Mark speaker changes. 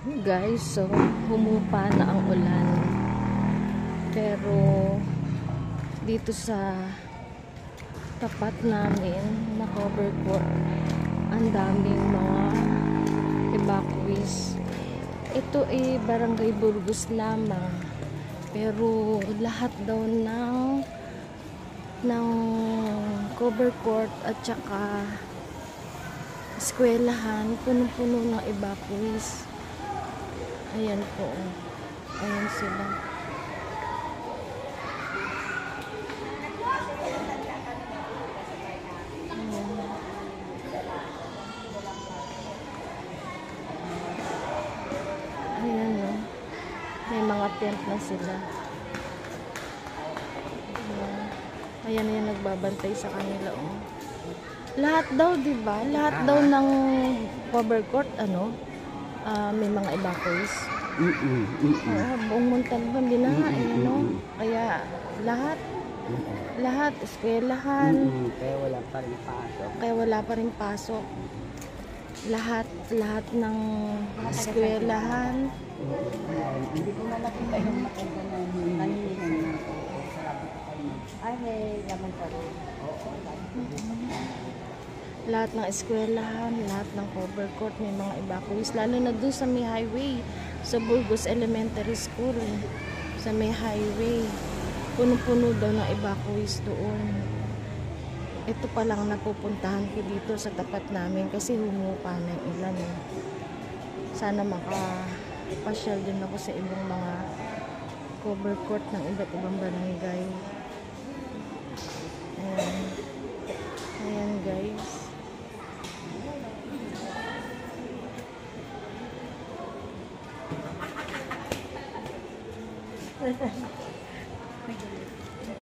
Speaker 1: Guys, so humupa na ang ulan. Pero dito sa tapat namin na cover court, ang daming mga evacuees. Ito ay Barangay Burgos lamang. Pero lahat daw ng cover court at saka eskwelahan, punong-puno ng evacuees. Ayan po. Ayan sila. Ayan o. May mga tent na sila. Ayan yung nagbabantay sa kanila o. Lahat daw, diba? Lahat daw ng cover court, may mga evacuees. Buong Montalban din na, kaya lahat, eskwelahan.
Speaker 2: Kaya wala pa rin pasok.
Speaker 1: Lahat ng eskwelahan.
Speaker 2: Hindi ko na nakita yung makita na hinihingan ko. Ay, may laman pa rin.
Speaker 1: Lahat ng eskwelahan, lahat ng cover court, may mga evacuees. Lalo na doon sa may highway, sa Burgos Elementary School. Sa may highway. Puno-puno daw ng evacuees doon. Ito pa lang napupuntahan ko dito sa tapat namin kasi humupa na yung ulan. Sana makapasyal din ako sa ibang mga cover court ng iba't ibang barangay. Ayan. Ayan guys.